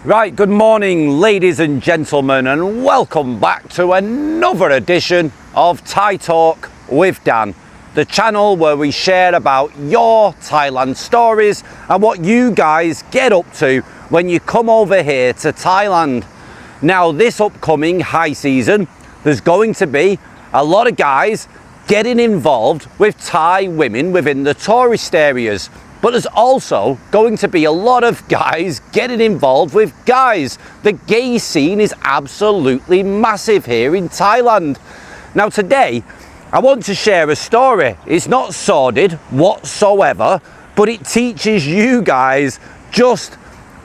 Right, good morning ladies and gentlemen, and welcome back to another edition of Thai Talk with Dan, the channel where we share about your Thailand stories and what you guys get up to when you come over here to Thailand. Now this upcoming high season, there's going to be a lot of guys getting involved with Thai women within the tourist areas. But there's also going to be a lot of guys getting involved with guys. The gay scene is absolutely massive here in Thailand. Now today, I want to share a story. It's not sordid whatsoever, but it teaches you guys just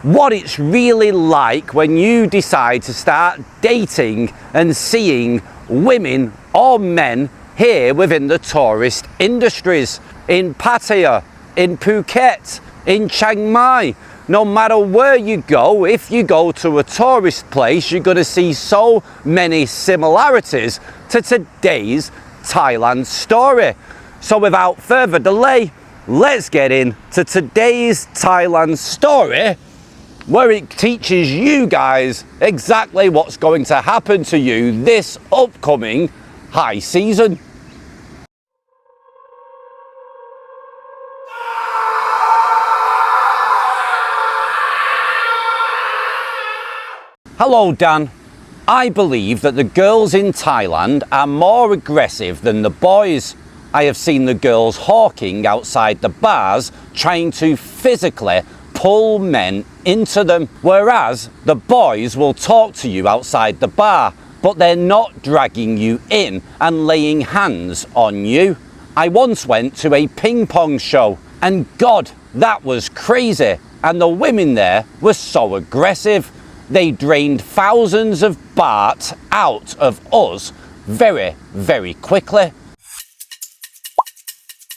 what it's really like when you decide to start dating and seeing women or men here within the tourist industries. In Pattaya, in Phuket, in Chiang Mai, no matter where you go, if you go to a tourist place, you're going to see so many similarities to today's Thailand story. So without further delay, let's get into today's Thailand story, where it teaches you guys exactly what's going to happen to you this upcoming high season. Hello Dan. I believe that the girls in Thailand are more aggressive than the boys. I have seen the girls hawking outside the bars, trying to physically pull men into them, whereas the boys will talk to you outside the bar, but they're not dragging you in and laying hands on you. I once went to a ping pong show, and God, that was crazy, and the women there were so aggressive. They drained thousands of baht out of us very, very quickly.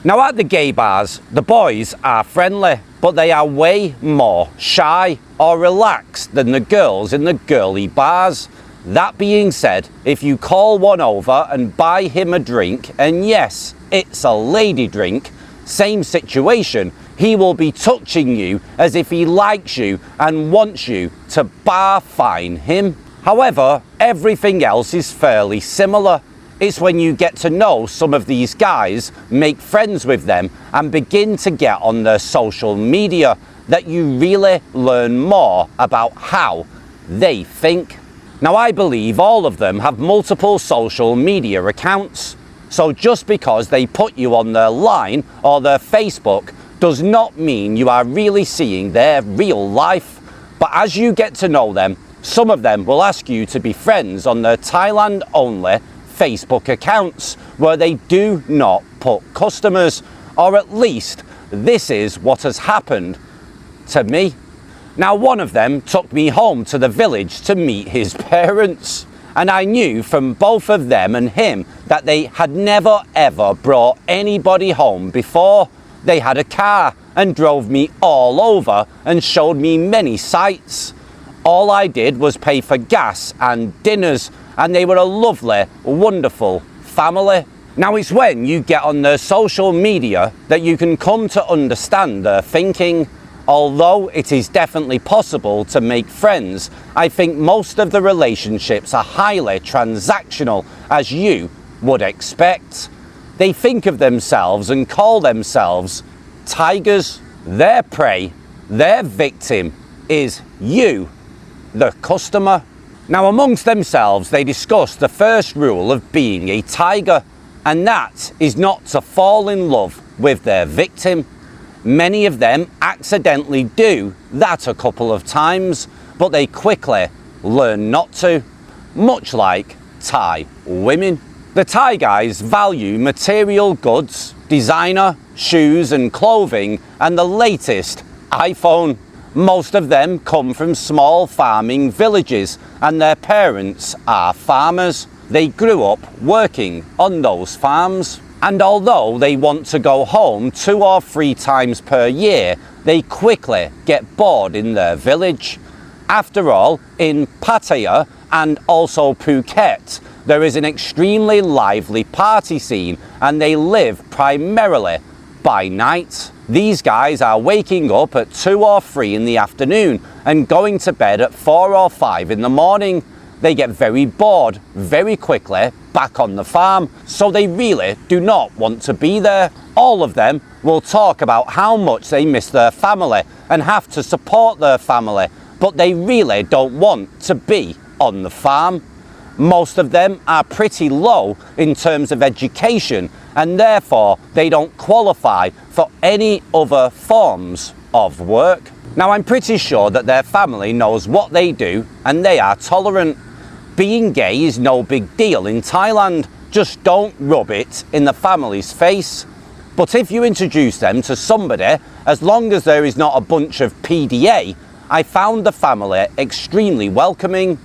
Now at the gay bars, the boys are friendly, but they are way more shy or relaxed than the girls in the girly bars. That being said, if you call one over and buy him a drink, and yes, it's a lady drink, same situation, he will be touching you as if he likes you and wants you to bar fine him. However, everything else is fairly similar. It's when you get to know some of these guys, make friends with them, and begin to get on their social media that you really learn more about how they think. Now, I believe all of them have multiple social media accounts. So just because they put you on their line or their Facebook does not mean you are really seeing their real life. But as you get to know them, some of them will ask you to be friends on their Thailand only Facebook accounts, where they do not put customers, or at least this is what has happened to me. Now one of them took me home to the village to meet his parents, and I knew from both of them and him that they had never ever brought anybody home before. They had a car and drove me all over and showed me many sights. All I did was pay for gas and dinners, and they were a lovely, wonderful family. Now it's when you get on their social media that you can come to understand their thinking. Although it is definitely possible to make friends, I think most of the relationships are highly transactional, as you would expect. They think of themselves and call themselves tigers. Their prey, their victim, is you, the customer. Now amongst themselves they discuss the first rule of being a tiger, and that is not to fall in love with their victim. Many of them accidentally do that a couple of times, but they quickly learn not to, much like Thai women. The Thai guys value material goods, designer, shoes and clothing, and the latest iPhone. Most of them come from small farming villages, and their parents are farmers. They grew up working on those farms. And although they want to go home 2 or 3 times per year, they quickly get bored in their village. After all, in Pattaya and also Phuket, there is an extremely lively party scene, and they live primarily by night. These guys are waking up at 2 or 3 in the afternoon and going to bed at 4 or 5 in the morning. They get very bored very quickly back on the farm, so they really do not want to be there. All of them will talk about how much they miss their family and have to support their family, but they really don't want to be on the farm. Most of them are pretty low in terms of education, and therefore they don't qualify for any other forms of work. Now, I'm pretty sure that their family knows what they do and they are tolerant. Being gay is no big deal in Thailand, just don't rub it in the family's face. But if you introduce them to somebody, as long as there is not a bunch of PDA, I found the family extremely welcoming.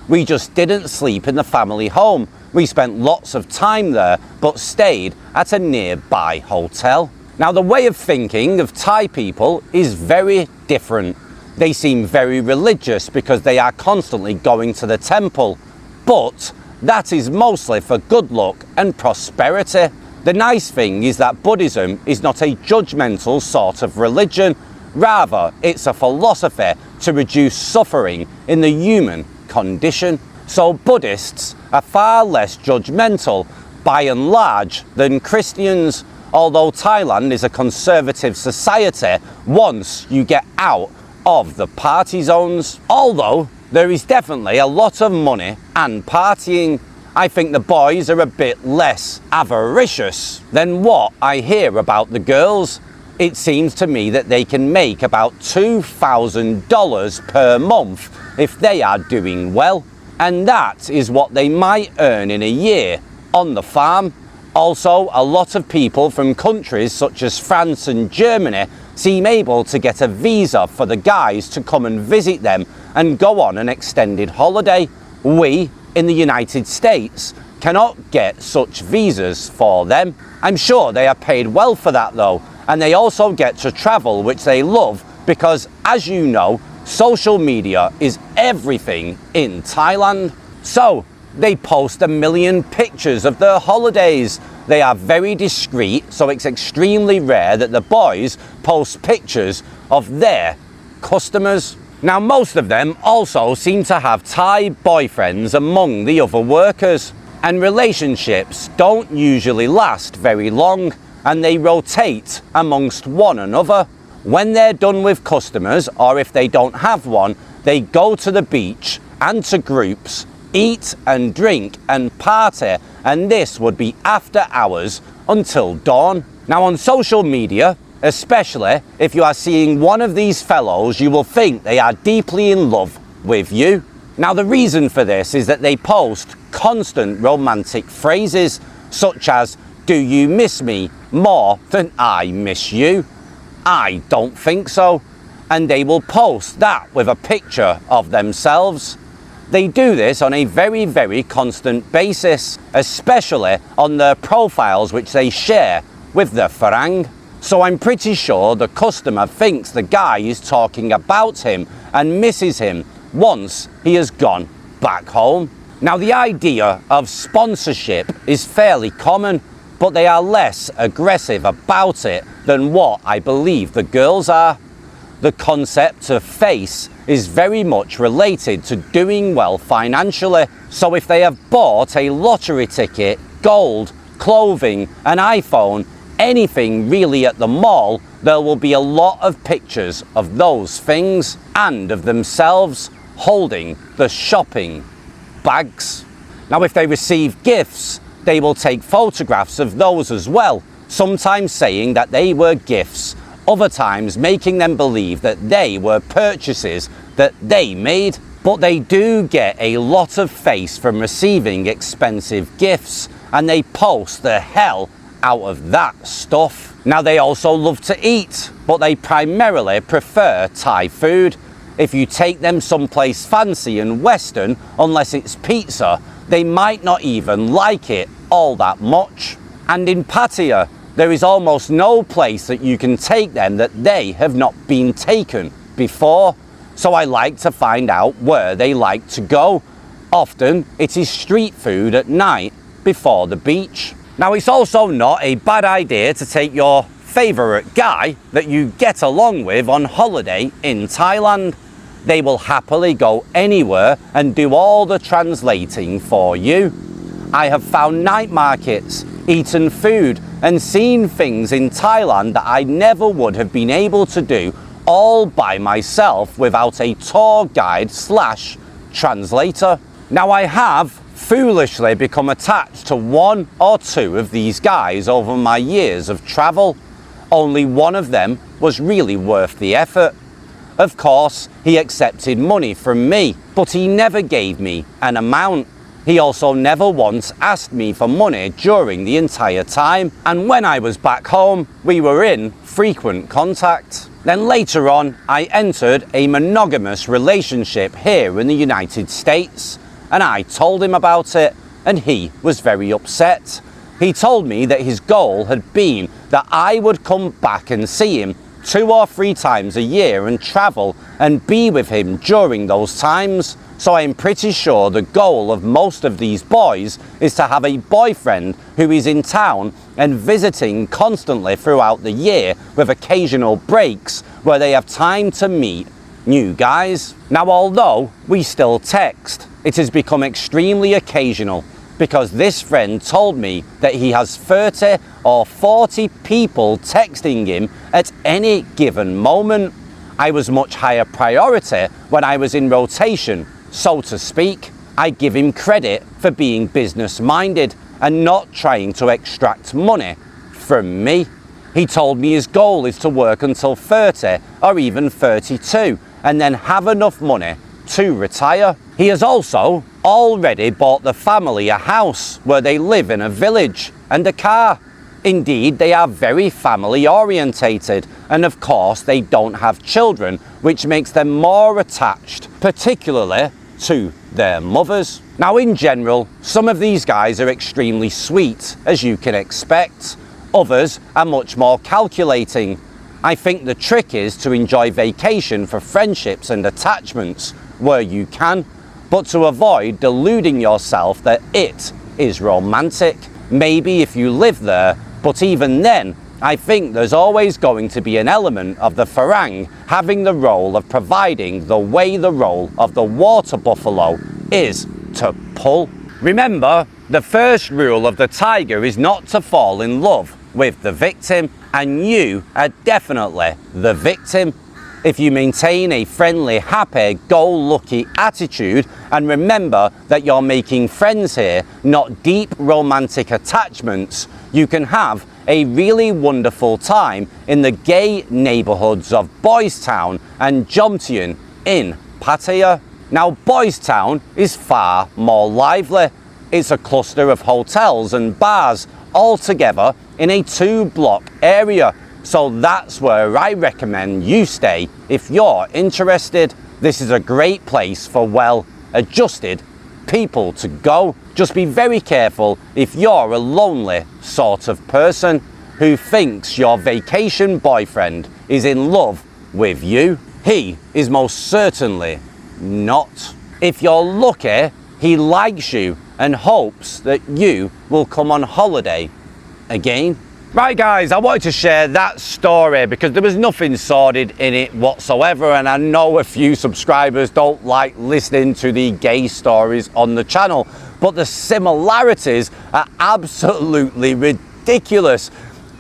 We just didn't sleep in the family home. We spent lots of time there, but stayed at a nearby hotel. Now, the way of thinking of Thai people is very different. They seem very religious because they are constantly going to the temple, but that is mostly for good luck and prosperity. The nice thing is that Buddhism is not a judgmental sort of religion, rather it's a philosophy to reduce suffering in the human condition. So Buddhists are far less judgmental by and large than Christians, although Thailand is a conservative society once you get out of the party zones. Although there is definitely a lot of money and partying, I think the boys are a bit less avaricious than what I hear about the girls. It seems to me that they can make about $2,000 per month if they are doing well, and that is what they might earn in a year on the farm. Also, a lot of people from countries such as France and Germany seem able to get a visa for the guys to come and visit them and go on an extended holiday. We in the United States cannot get such visas for them. I'm sure they are paid well for that though, and they also get to travel, which they love because, as you know, social media is everything in Thailand. So they post 1 million pictures of their holidays. They are very discreet, so it's extremely rare that the boys post pictures of their customers. Now, most of them also seem to have Thai boyfriends among the other workers, and relationships don't usually last very long, and they rotate amongst one another. When they're done with customers, or if they don't have one, they go to the beach and to groups, eat and drink and party, and this would be after hours until dawn. Now, on social media, especially if you are seeing one of these fellows, you will think they are deeply in love with you. Now, the reason for this is that they post constant romantic phrases such as, "Do you miss me more than I miss you?" I don't think so. And they will post that with a picture of themselves. They do this on a very, very constant basis, especially on their profiles which they share with their farang. So I'm pretty sure the customer thinks the guy is talking about him and misses him once he has gone back home. Now, the idea of sponsorship is fairly common, but they are less aggressive about it than what I believe the girls are. The concept of face is very much related to doing well financially. So if they have bought a lottery ticket, gold, clothing, an iPhone, anything really at the mall, there will be a lot of pictures of those things and of themselves holding the shopping bags. Now, if they receive gifts, they will take photographs of those as well, sometimes saying that they were gifts, other times making them believe that they were purchases that they made. But they do get a lot of face from receiving expensive gifts, and they post the hell out of that stuff. Now, they also love to eat, but they primarily prefer Thai food. If you take them someplace fancy and Western, unless it's pizza, they might not even like it all that much. And in Pattaya, there is almost no place that you can take them that they have not been taken before. So I like to find out where they like to go. Often it is street food at night before the beach. Now, it's also not a bad idea to take your favourite guy that you get along with on holiday in Thailand. They will happily go anywhere and do all the translating for you. I have found night markets, eaten food and seen things in Thailand that I never would have been able to do all by myself without a tour guide / translator. Now I have foolishly become attached to one or two of these guys over my years of travel. Only one of them was really worth the effort. Of course, he accepted money from me, but he never gave me an amount. He also never once asked me for money during the entire time, and when I was back home, we were in frequent contact. Then later on, I entered a monogamous relationship here in the United States, and I told him about it, and he was very upset. He told me that his goal had been that I would come back and see him 2 or 3 times a year and travel and be with him during those times. So I'm pretty sure the goal of most of these boys is to have a boyfriend who is in town and visiting constantly throughout the year with occasional breaks where they have time to meet new guys. Now, although we still text, it has become extremely occasional because this friend told me that he has 30 or 40 people texting him at any given moment. I was much higher priority when I was in rotation, so to speak. I give him credit for being business-minded and not trying to extract money from me. He told me his goal is to work until 30 or even 32 and then have enough money to retire. He has also already bought the family a house where they live in a village and a car. Indeed, they are very family orientated, and of course they don't have children, which makes them more attached, particularly to their mothers. Now, in general, some of these guys are extremely sweet, as you can expect. Others are much more calculating. I think the trick is to enjoy vacation for friendships and attachments where you can, but to avoid deluding yourself that it is romantic. Maybe if you live there, but even then, I think there's always going to be an element of the farang having the role of providing the way the role of the water buffalo is to pull. Remember, the first rule of the tiger is not to fall in love with the victim, and you are definitely the victim. If you maintain a friendly, happy, go-lucky attitude and remember that you're making friends here, not deep romantic attachments, you can have a really wonderful time in the gay neighbourhoods of Boys Town and Jomtien in Pattaya. Now, Boys Town is far more lively. It's a cluster of hotels and bars all together in a 2-block area. So that's where I recommend you stay if you're interested. This is a great place for well-adjusted people to go. Just be very careful if you're a lonely sort of person who thinks your vacation boyfriend is in love with you. He is most certainly not. If you're lucky, he likes you and hopes that you will come on holiday again. Right guys, I wanted to share that story because there was nothing sordid in it whatsoever, and I know a few subscribers don't like listening to the gay stories on the channel, but the similarities are absolutely ridiculous.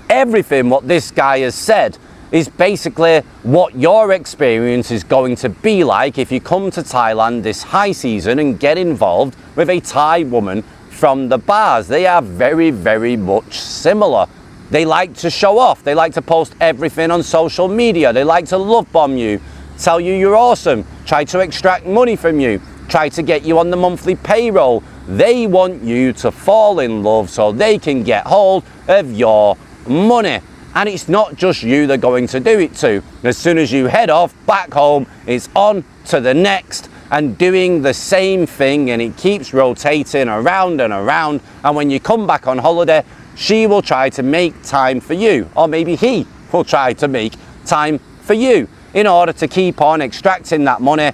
Everything what this guy has said is basically what your experience is going to be like if you come to Thailand this high season and get involved with a Thai woman from the bars. They are very, very much similar. They like to show off. They like to post everything on social media. They like to love bomb you, tell you you're awesome, try to extract money from you, try to get you on the monthly payroll. They want you to fall in love so they can get hold of your money. And it's not just you they're going to do it to. As soon as you head off back home, it's on to the next and doing the same thing, and it keeps rotating around and around. And when you come back on holiday, she will try to make time for you, or maybe he will try to make time for you in order to keep on extracting that money,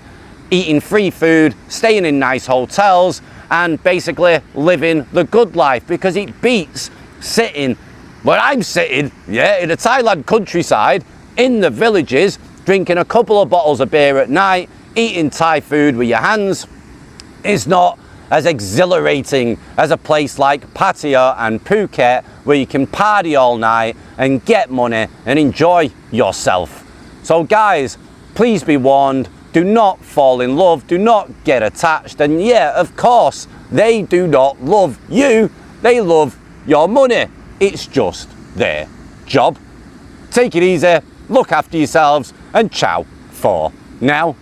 eating free food, staying in nice hotels, and basically living the good life, because it beats sitting But I'm sitting, yeah, in the Thailand countryside, in the villages, drinking a couple of bottles of beer at night, eating Thai food with your hands. It's not as exhilarating as a place like Pattaya and Phuket, where you can party all night and get money and enjoy yourself. So guys, please be warned, do not fall in love, do not get attached, and yeah, of course, they do not love you, they love your money. It's just their job. Take it easy, look after yourselves, and ciao for now.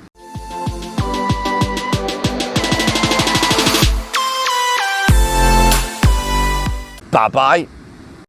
Bye bye.